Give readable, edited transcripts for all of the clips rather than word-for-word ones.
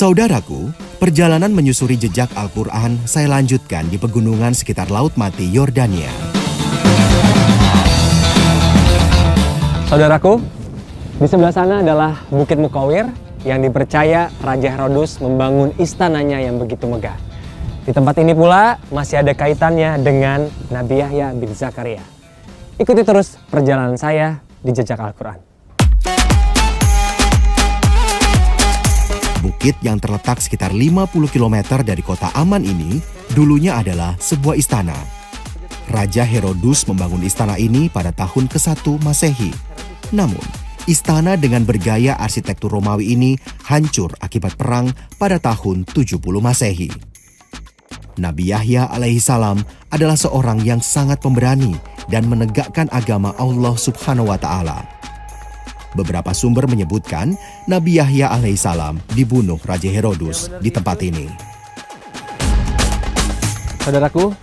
Saudaraku, perjalanan menyusuri jejak Al-Quran saya lanjutkan di pegunungan sekitar Laut Mati, Yordania. Saudaraku, di sebelah sana adalah Bukit Mukawir yang dipercaya Raja Herodus membangun istananya yang begitu megah. Di tempat ini pula masih ada kaitannya dengan Nabi Yahya bin Zakaria. Ikuti terus perjalanan saya di jejak Al-Quran. Bukit yang terletak sekitar 50 km dari kota Aman ini dulunya adalah sebuah istana. Raja Herodus membangun istana ini pada tahun ke-1 Masehi. Namun, istana dengan bergaya arsitektur Romawi ini hancur akibat perang pada tahun 70 Masehi. Nabi Yahya alaihissalam adalah seorang yang sangat pemberani dan menegakkan agama Allah Subhanahu wa Ta'ala. Beberapa sumber menyebutkan Nabi Yahya alaihissalam dibunuh Raja Herodus di tempat ini. Saudaraku,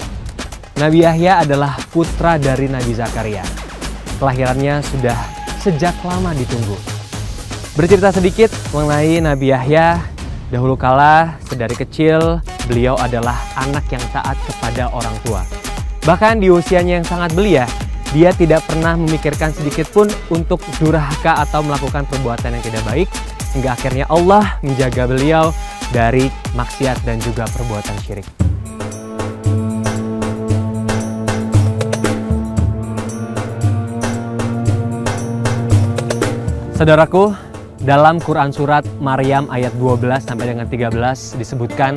Nabi Yahya adalah putra dari Nabi Zakaria. Kelahirannya sudah sejak lama ditunggu. Bercerita sedikit mengenai Nabi Yahya, dahulu kala sedari kecil beliau adalah anak yang taat kepada orang tua. Bahkan di usianya yang sangat belia, dia tidak pernah memikirkan sedikit pun untuk durhaka atau melakukan perbuatan yang tidak baik, hingga akhirnya Allah menjaga beliau dari maksiat dan juga perbuatan syirik. Saudaraku, dalam Quran Surat Maryam ayat 12 sampai dengan 13 disebutkan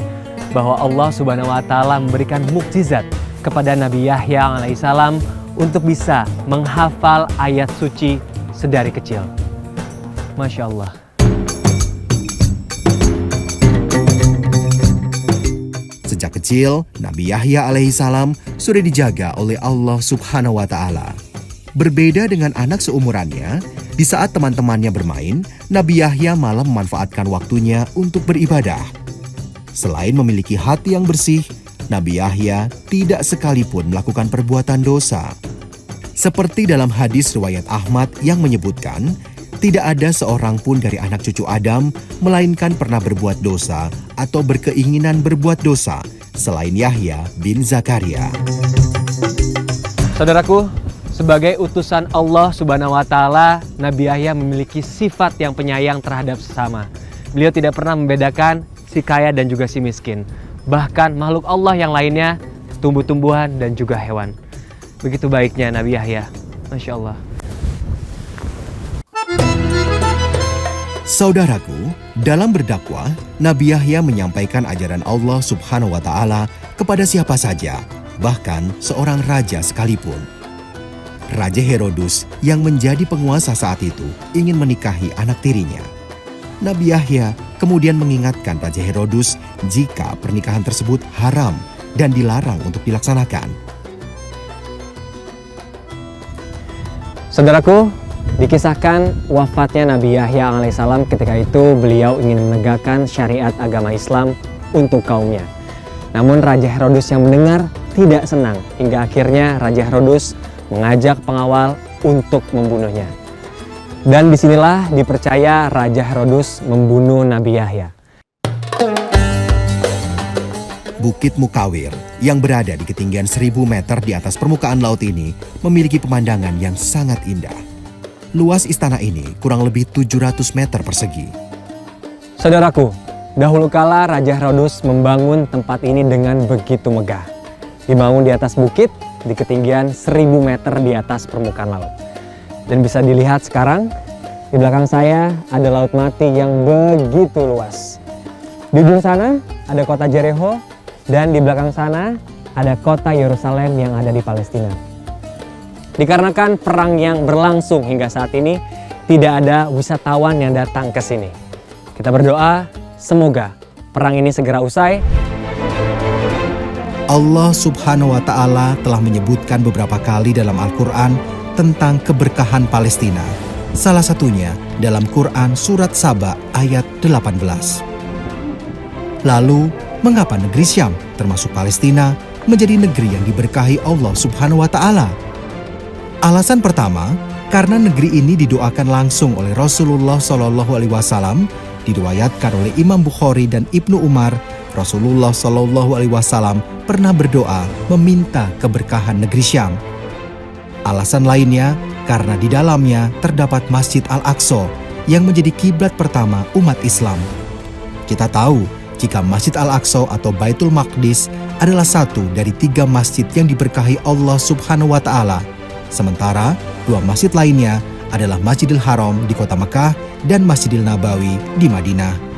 bahwa Allah Subhanahu wa Ta'ala memberikan mukjizat kepada Nabi Yahya alaihissalam untuk bisa menghafal ayat suci sedari kecil. Masya Allah. Sejak kecil, Nabi Yahya alaihissalam sudah dijaga oleh Allah Subhanahu wa Ta'ala. Berbeda dengan anak seumurannya, di saat teman-temannya bermain, Nabi Yahya malah memanfaatkan waktunya untuk beribadah. Selain memiliki hati yang bersih, Nabi Yahya tidak sekalipun melakukan perbuatan dosa. Seperti dalam hadis riwayat Ahmad yang menyebutkan, tidak ada seorang pun dari anak cucu Adam melainkan pernah berbuat dosa atau berkeinginan berbuat dosa selain Yahya bin Zakaria. Saudaraku, sebagai utusan Allah Subhanahu wa Ta'ala, Nabi Yahya memiliki sifat yang penyayang terhadap sesama. Beliau tidak pernah membedakan si kaya dan juga si miskin. Bahkan makhluk Allah yang lainnya, tumbuh-tumbuhan dan juga hewan. Begitu baiknya Nabi Yahya. Masya Allah. Saudaraku, dalam berdakwah, Nabi Yahya menyampaikan ajaran Allah Subhanahu wa Ta'ala kepada siapa saja, bahkan seorang raja sekalipun. Raja Herodus yang menjadi penguasa saat itu ingin menikahi anak tirinya. Nabi Yahya kemudian mengingatkan Raja Herodus jika pernikahan tersebut haram dan dilarang untuk dilaksanakan. Saudaraku, dikisahkan wafatnya Nabi Yahya alaihissalam ketika itu beliau ingin menegakkan syariat agama Islam untuk kaumnya. Namun Raja Herodus yang mendengar tidak senang hingga akhirnya Raja Herodus mengajak pengawal untuk membunuhnya. Dan disinilah dipercaya Raja Herodus membunuh Nabi Yahya. Bukit Mukawir yang berada di ketinggian 1000 meter di atas permukaan laut ini memiliki pemandangan yang sangat indah. Luas istana ini kurang lebih 700 meter persegi. Saudaraku, dahulu kala Raja Herodus membangun tempat ini dengan begitu megah. Dibangun di atas bukit di ketinggian 1000 meter di atas permukaan laut. Dan bisa dilihat sekarang, di belakang saya ada Laut Mati yang begitu luas. Di ujung sana ada kota Jericho, dan di belakang sana ada kota Yerusalem yang ada di Palestina. Dikarenakan perang yang berlangsung hingga saat ini, tidak ada wisatawan yang datang ke sini. Kita berdoa, semoga perang ini segera usai. Allah Subhanahu wa Ta'ala telah menyebutkan beberapa kali dalam Al-Quran tentang keberkahan Palestina. Salah satunya dalam Quran Surat Saba ayat 18. Lalu, mengapa negeri Syam, termasuk Palestina, menjadi negeri yang diberkahi Allah Subhanahu wa Ta'ala? Alasan pertama, karena negeri ini didoakan langsung oleh Rasulullah SAW Diriwayatkan oleh Imam Bukhari dan Ibnu Umar, Rasulullah Shallallahu Alaihi Wasallam pernah berdoa meminta keberkahan negeri Syam. Alasan lainnya karena di dalamnya terdapat Masjid Al-Aqsa yang menjadi kiblat pertama umat Islam. Kita tahu jika Masjid Al-Aqsa atau Baitul Maqdis adalah satu dari 3 masjid yang diberkahi Allah Subhanahu wa Ta'ala. Sementara 2 masjid lainnya adalah Masjidil Haram di kota Mekah dan Masjidil Nabawi di Madinah.